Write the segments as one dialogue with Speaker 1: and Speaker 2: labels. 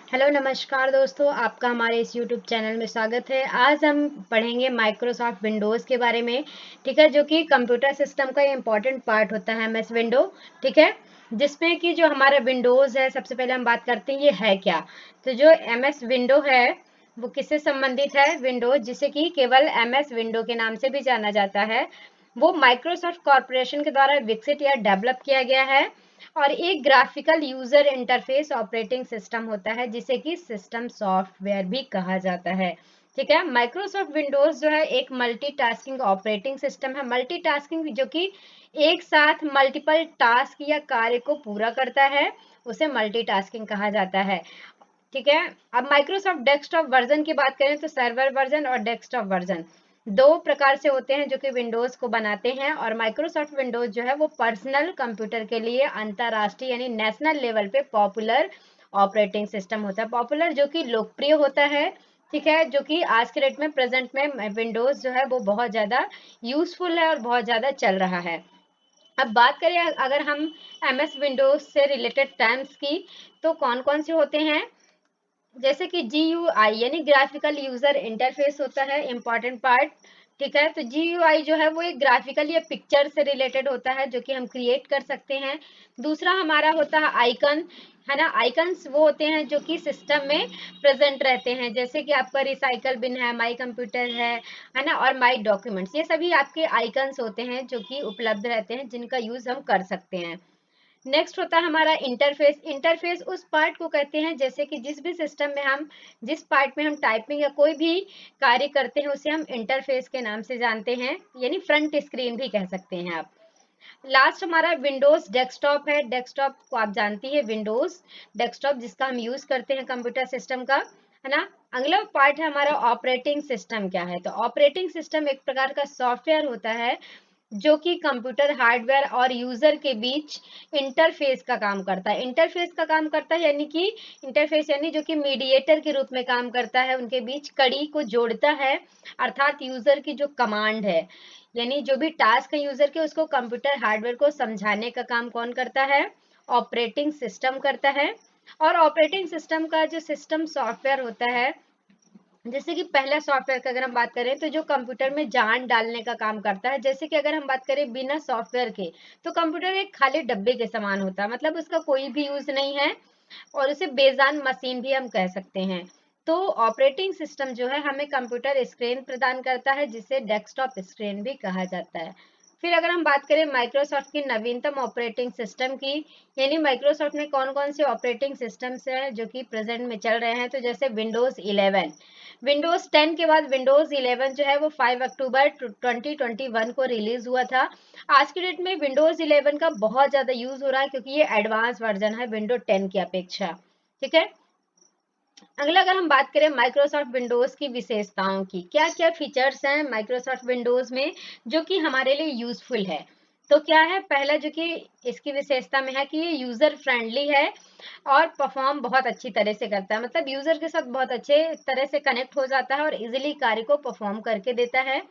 Speaker 1: Hello नमस्कार दोस्तों, आपका हमारे इस यूट्यूब चैनल में स्वागत है। आज हम पढ़ेंगे माइक्रोसॉफ्ट विंडोज़ के बारे में, ठीक है, जो कि कंप्यूटर सिस्टम का इम्पॉर्टेंट पार्ट होता है एमएस विंडो, ठीक है, जिसमें कि जो हमारा विंडोज़ है, सबसे पहले हम बात करते हैं ये है क्या। तो जो एमएस विंडो है वो किससे संबंधित है? विंडोज, जिसे कि केवल एमएस विंडो के नाम से भी जाना जाता है, वो माइक्रोसॉफ्ट कॉरपोरेशन के द्वारा विकसित या डेवलप किया गया है और एक graphical user interface operating system होता है जिसे कि सिस्टम सॉफ्टवेयर भी कहा जाता है। ठीक है, माइक्रोसॉफ्ट विंडोज जो है एक मल्टीटास्किंग ऑपरेटिंग सिस्टम है। मल्टीटास्किंग जो कि एक साथ मल्टीपल टास्क या कार्य को पूरा करता है, उसे मल्टीटास्किंग कहा जाता है। ठीक है, अब माइक्रोसॉफ्ट डेस्कटॉप वर्जन की बात करें तो सर्वर वर्जन और डेस्कटॉप वर्जन दो प्रकार से होते हैं जो कि विंडोज को बनाते हैं। और माइक्रोसॉफ्ट विंडोज जो है वो पर्सनल कंप्यूटर के लिए अंतरराष्ट्रीय यानी नेशनल लेवल पे पॉपुलर ऑपरेटिंग सिस्टम होता है। पॉपुलर जो कि लोकप्रिय होता है, ठीक है, जो कि आज के डेट में प्रेजेंट में विंडोज जो है वो बहुत ज़्यादा यूजफुल है और बहुत ज़्यादा चल रहा है। अब बात करें अगर हम एमएस विंडोज से रिलेटेड टर्म्स की, तो कौन कौन से होते हैं? जैसे कि GUI यानी ग्राफिकल यूजर इंटरफेस होता है इम्पॉर्टेंट पार्ट। ठीक है, तो GUI जो है वो एक ग्राफिकल या पिक्चर से रिलेटेड होता है जो कि हम क्रिएट कर सकते हैं। दूसरा हमारा होता है आइकन, है ना। आइकन्स वो होते हैं जो कि सिस्टम में प्रेजेंट रहते हैं, जैसे कि आपका रिसाइकल बिन है, माई कंप्यूटर है ना, और माई डॉक्यूमेंट्स, ये सभी आपके आइकन्स होते हैं जो कि उपलब्ध रहते हैं, जिनका यूज हम कर सकते हैं। नेक्स्ट होता है हमारा इंटरफेस। इंटरफेस उस पार्ट को कहते हैं जैसे कि जिस भी सिस्टम में हम जिस पार्ट में हम टाइपिंग या कोई भी कार्य करते हैं उसे हम इंटरफेस के नाम से जानते हैं, यानी फ्रंट स्क्रीन भी कह सकते हैं आप। लास्ट हमारा विंडोज डेस्कटॉप है। डेस्कटॉप को आप जानती है, विंडोज डेस्कटॉप जिसका हम यूज करते हैं कंप्यूटर सिस्टम का, है ना। अगला पार्ट है हमारा ऑपरेटिंग सिस्टम। क्या है? तो ऑपरेटिंग सिस्टम एक प्रकार का सॉफ्टवेयर होता है जो कि कंप्यूटर हार्डवेयर और यूजर के बीच इंटरफेस का काम करता है। इंटरफेस का काम करता है यानी कि इंटरफेस यानी जो कि मीडिएटर के रूप में काम करता है, उनके बीच कड़ी को जोड़ता है। अर्थात यूजर की जो कमांड है, यानी जो भी टास्क है यूजर के, उसको कंप्यूटर हार्डवेयर को समझाने का काम कौन करता है? ऑपरेटिंग सिस्टम करता है। और ऑपरेटिंग सिस्टम का जो सिस्टम सॉफ्टवेयर होता है, जैसे कि पहला सॉफ्टवेयर की अगर हम बात करें तो जो कंप्यूटर में जान डालने का काम करता है। जैसे कि अगर हम बात करें बिना सॉफ्टवेयर के, तो कंप्यूटर एक खाली डब्बे के समान होता है, मतलब उसका कोई भी यूज नहीं है और उसे बेजान मशीन भी हम कह सकते हैं। तो ऑपरेटिंग सिस्टम जो है हमें कंप्यूटर स्क्रीन प्रदान करता है जिसे डेस्कटॉप स्क्रीन भी कहा जाता है। फिर अगर हम बात करें माइक्रोसॉफ्ट की नवीनतम ऑपरेटिंग सिस्टम की, यानी माइक्रोसॉफ्ट में कौन कौन से ऑपरेटिंग सिस्टम्स हैं जो कि प्रेजेंट में चल रहे हैं, तो जैसे विंडोज 11, विंडोज 10 के बाद विंडोज 11 जो है वो 5 अक्टूबर 2021 को रिलीज हुआ था। आज की डेट में विंडोज 11 का बहुत ज्यादा यूज हो रहा है क्योंकि ये एडवांस वर्जन है विंडो 10 की अपेक्षा। ठीक है, अगला अगर हम बात करें माइक्रोसॉफ्ट विंडोज की विशेषताओं की, क्या क्या फीचर्स हैं माइक्रोसॉफ्ट विंडोज में जो कि हमारे लिए यूजफुल है। तो क्या है? पहला जो कि इसकी विशेषता में है कि ये यूजर फ्रेंडली है और परफॉर्म बहुत अच्छी तरह से करता है, मतलब यूजर के साथ बहुत अच्छे तरह से कनेक्ट हो जाता है और इजिली कार्य को परफॉर्म करके देता है।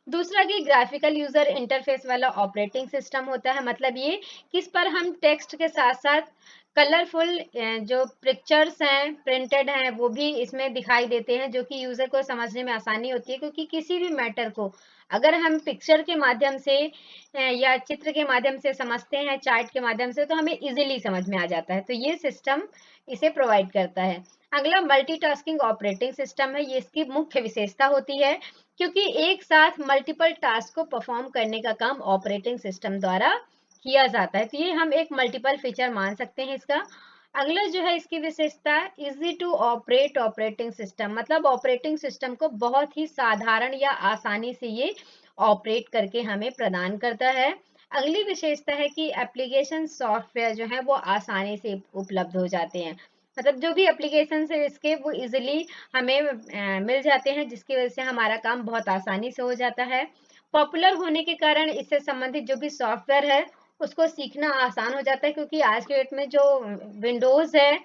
Speaker 1: दूसरा कि ग्राफिकल यूजर इंटरफेस वाला ऑपरेटिंग सिस्टम होता है, मतलब ये किस पर हम टेक्स्ट के साथ साथ कलरफुल जो पिक्चर्स हैं प्रिंटेड हैं वो भी इसमें दिखाई देते हैं, जो कि यूजर को समझने में आसानी होती है, क्योंकि किसी भी मैटर को अगर हम पिक्चर के माध्यम से या चित्र के माध्यम से समझते हैं, चार्ट के माध्यम से, तो हमें इजीली समझ में आ जाता है। तो ये सिस्टम इसे प्रोवाइड करता है। अगला मल्टीटास्किंग ऑपरेटिंग सिस्टम है। ये इसकी मुख्य विशेषता होती है क्योंकि एक साथ मल्टीपल टास्क को परफॉर्म करने का काम ऑपरेटिंग सिस्टम द्वारा किया जाता है, तो ये हम एक मल्टीपल फीचर मान सकते हैं इसका। अगला जो है इसकी विशेषता, easy to operate operating system, मतलब ऑपरेटिंग सिस्टम को बहुत ही साधारण या आसानी से ये ऑपरेट करके हमें प्रदान करता है। अगली विशेषता है कि एप्लीकेशन सॉफ्टवेयर जो है वो आसानी से उपलब्ध हो जाते हैं, मतलब जो भी एप्लीकेशन है इसके वो इजिली हमें मिल जाते हैं, जिसकी वजह से हमारा काम बहुत आसानी से हो जाता है। पॉपुलर होने के कारण इससे संबंधित जो भी सॉफ्टवेयर है उसको सीखना आसान हो जाता है, क्योंकि आज के डेट में जो विंडोज है,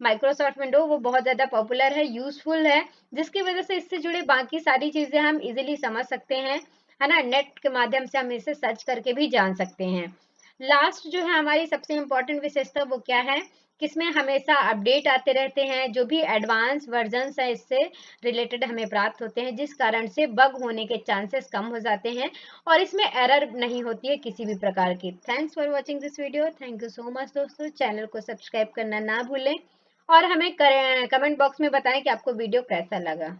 Speaker 1: माइक्रोसॉफ्ट विंडो, वो बहुत ज़्यादा पॉपुलर है, यूजफुल है, जिसकी वजह से इससे जुड़े बाकी सारी चीज़ें हम इजीली समझ सकते हैं, है ना। नेट के माध्यम से हम इसे सर्च करके भी जान सकते हैं। लास्ट जो है हमारी सबसे इम्पोर्टेंट विशेषता वो क्या है किसमें हमेशा अपडेट आते रहते हैं, जो भी एडवांस वर्जन्स हैं इससे रिलेटेड हमें प्राप्त होते हैं, जिस कारण से बग होने के चांसेस कम हो जाते हैं और इसमें एरर नहीं होती है किसी भी प्रकार की। Thanks for watching this video. Thank you so much दोस्तों। चैनल को सब्सक्राइब करना ना भूलें और हमें कमेंट बॉक्स में बताएं कि आपको वीडियो कैसा लगा।